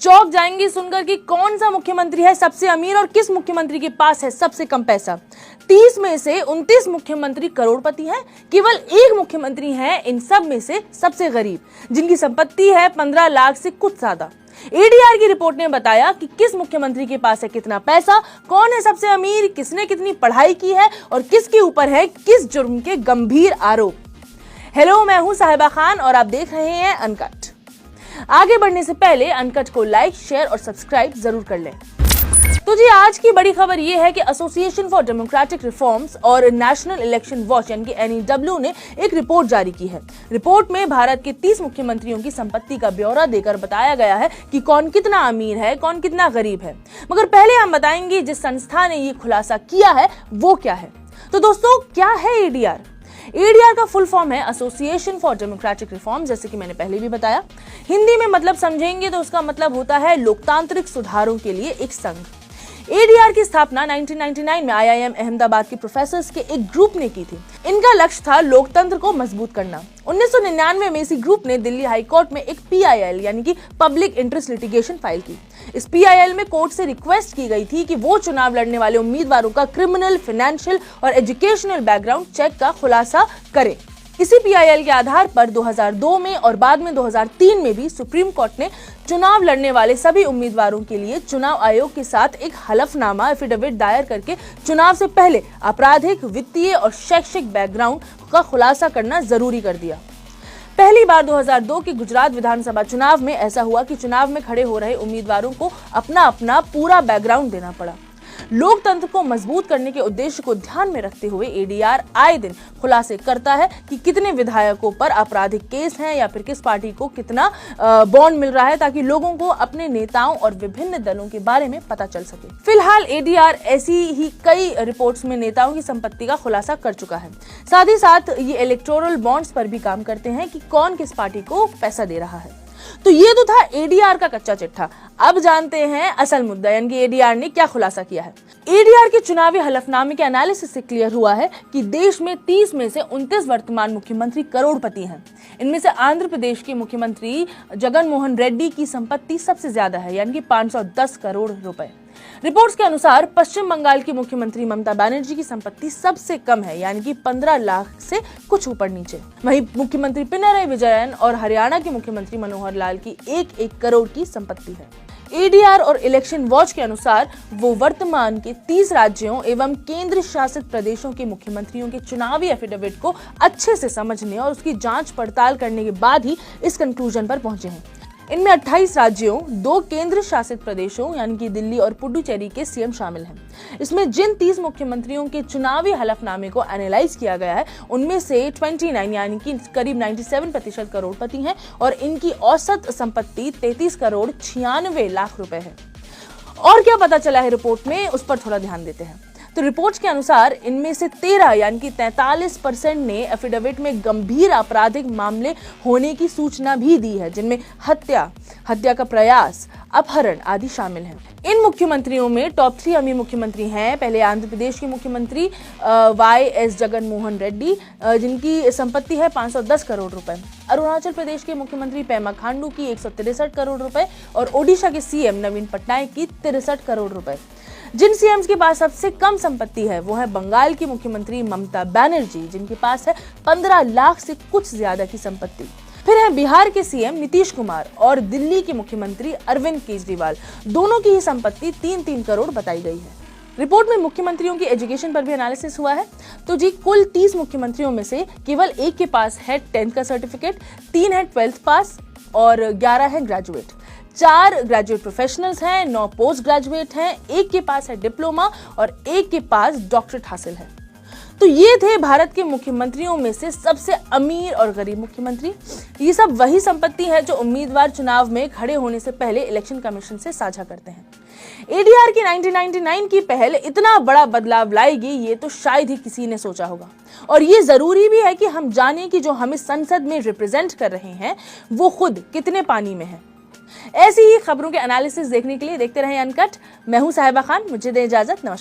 चौंक जाएंगे सुनकर कि कौन सा मुख्यमंत्री है सबसे अमीर और किस मुख्यमंत्री के पास है सबसे कम पैसा। 30 में से 29 मुख्यमंत्री करोड़पति हैं, केवल एक मुख्यमंत्री हैं इन सब में से सबसे गरीब, जिनकी संपत्ति है 15 लाख से कुछ ज्यादा। एडीआर की रिपोर्ट ने बताया कि किस मुख्यमंत्री के पास है कितना पैसा, कौन है सबसे अमीर, किसने कितनी पढ़ाई की है और किसके ऊपर है किस जुर्म के गंभीर आरोप। हेलो, मैं हूं साहिबा खान और आप देख रहे हैं अनकट। आगे बढ़ने से पहले अनकट को लाइक, शेयर और सब्सक्राइब जरूर कर लें। तो जी, आज की बड़ी खबर यह है कि एसोसिएशन फॉर डेमोक्रेटिक रिफॉर्म्स और नेशनल इलेक्शन वॉच यानी कि NEW ने एक रिपोर्ट जारी की है। रिपोर्ट में भारत के 30 मुख्यमंत्रियों की संपत्ति का ब्यौरा देकर बताया गया है कि कौन कितना अमीर है, कौन कितना गरीब है। मगर पहले हम बताएंगे जिस संस्था ने ये खुलासा किया है वो क्या है। तो दोस्तों, क्या है एडीआर? एडीआर का फुल फॉर्म है एसोसिएशन फॉर डेमोक्रेटिक रिफॉर्म, जैसे कि मैंने पहले भी बताया। हिंदी में मतलब समझेंगे तो उसका मतलब होता है लोकतांत्रिक सुधारों के लिए एक संघ। एडीआर की स्थापना 1999 में IIM अहमदाबाद के प्रोफेसर्स के एक ग्रुप ने की थी। इनका लक्ष्य था लोकतंत्र को मजबूत करना। 1999 में इसी ग्रुप ने दिल्ली हाई कोर्ट में एक PIL यानी कि पब्लिक इंटरेस्ट लिटिगेशन फाइल की। इस PIL में कोर्ट से रिक्वेस्ट की गई थी कि वो चुनाव लड़ने वाले उम्मीदवारों का क्रिमिनल, फाइनेंशियल और एजुकेशनल बैकग्राउंड चेक का खुलासा करे। इसी PIL के आधार पर 2002 में और बाद में 2003 में भी सुप्रीम कोर्ट ने चुनाव लड़ने वाले सभी उम्मीदवारों के लिए चुनाव आयोग के साथ एक हलफनामा एफिडेविट दायर करके चुनाव से पहले आपराधिक, वित्तीय और शैक्षिक बैकग्राउंड का खुलासा करना जरूरी कर दिया। पहली बार 2002 के गुजरात विधानसभा चुनाव में ऐसा हुआ कि चुनाव में खड़े हो रहे उम्मीदवारों को अपना अपना पूरा बैकग्राउंड देना पड़ा। लोकतंत्र को मजबूत करने के उद्देश्य को ध्यान में रखते हुए एडीआर आए दिन खुलासे करता है कि कितने विधायकों पर आपराधिक केस हैं या फिर किस पार्टी को कितना बॉन्ड मिल रहा है, ताकि लोगों को अपने नेताओं और विभिन्न दलों के बारे में पता चल सके। फिलहाल एडीआर ऐसी ही कई रिपोर्ट्स में नेताओं की संपत्ति का खुलासा कर चुका है। साथ ही साथ ये इलेक्टोरल बॉन्ड्स पर भी काम करते हैं कि कौन किस पार्टी को पैसा दे रहा है। तो ये तो था एडीआर का कच्चा चिट्ठा। अब जानते हैं असल मुद्दा, यानी कि एडीआर ने क्या खुलासा किया है। एडीआर के चुनावी हलफनामे के एनालिसिस से क्लियर हुआ है कि देश में 30 में से 29 वर्तमान मुख्यमंत्री करोड़पति हैं। इनमें से आंध्र प्रदेश के मुख्यमंत्री जगन मोहन रेड्डी की संपत्ति सबसे ज्यादा है, यानी कि 510 करोड़ रुपए। रिपोर्ट्स के अनुसार पश्चिम बंगाल की मुख्यमंत्री ममता बनर्जी की संपत्ति सबसे कम है, यानी कि 15 लाख से कुछ ऊपर नीचे। वहीं मुख्यमंत्री पिनराई विजयन और हरियाणा के मुख्यमंत्री मनोहर लाल की 1-1 करोड़ की संपत्ति है। एडीआर और इलेक्शन वॉच के अनुसार वो वर्तमान के 30 राज्यों एवं केंद्र शासित प्रदेशों के मुख्यमंत्रियों के चुनावी एफिडेविट को अच्छे से समझने और उसकी जांच पड़ताल करने के बाद ही इस कंक्लूजन पर पहुंचे हैं। इनमें 28 राज्यों, 2 केंद्र शासित प्रदेशों यानी कि दिल्ली और पुडुचेरी के सीएम शामिल हैं। इसमें जिन 30 मुख्यमंत्रियों के चुनावी हलफनामे को एनालाइज किया गया है, उनमें से 29 यानी कि करीब 97% करोड़पति हैं और इनकी औसत संपत्ति 33 करोड़ 96 लाख रुपए है। और क्या पता चला है रिपोर्ट में, उस पर थोड़ा ध्यान देते हैं। तो रिपोर्ट्स के अनुसार इनमें से 13 यानी कि 43% ने एफिडेविट में गंभीर आपराधिक मामले होने की सूचना भी दी है, जिनमें हत्या का प्रयास, अपहरण आदि शामिल हैं। इन मुख्यमंत्रियों में टॉप 3 अमीर मुख्यमंत्री हैं। पहले आंध्र प्रदेश के मुख्यमंत्री YS जगन मोहन रेड्डी, जिनकी संपत्ति है 510 करोड़ रुपए। अरुणाचल प्रदेश के मुख्यमंत्री पेमा खांडू की 163 करोड़ रुपए और ओडिशा के सीएम नवीन पटनायक की 63 करोड़ रुपए। जिन सीएम्स के पास सबसे कम संपत्ति है वो है बंगाल की मुख्यमंत्री ममता बनर्जी, जिनके पास है 15 लाख से कुछ ज्यादा की संपत्ति। फिर है बिहार के सीएम नीतीश कुमार और दिल्ली के मुख्यमंत्री अरविंद केजरीवाल, दोनों की ही संपत्ति 3-3 करोड़ बताई गई है। रिपोर्ट में मुख्यमंत्रियों की एजुकेशन पर भी एनालिसिस हुआ है। तो जी, कुल 30 मुख्यमंत्रियों में से केवल एक के पास है 10th का सर्टिफिकेट, 3 है 12th पास और 11 है ग्रेजुएट। 4 ग्रेजुएट प्रोफेशनल्स हैं, 9 पोस्ट ग्रेजुएट हैं, एक के पास है डिप्लोमा और एक के पास डॉक्टरेट हासिल है। तो ये थे भारत के मुख्यमंत्रियों में से सबसे अमीर और गरीब मुख्यमंत्री। ये सब वही संपत्ति है जो उम्मीदवार चुनाव में खड़े होने से पहले इलेक्शन कमीशन से साझा करते हैं। एडीआर की 1999 की पहल इतना बड़ा बदलाव लाएगी, ये तो शायद ही किसी ने सोचा होगा। और ये जरूरी भी है कि हम जानें कि जो हमें संसद में रिप्रेजेंट कर रहे हैं वो खुद कितने पानी में है। ऐसी ही खबरों के एनालिसिस देखने के लिए देखते रहें अनकट। मैं हूं साहिबा खान, मुझे दें इजाजत। नमस्कार।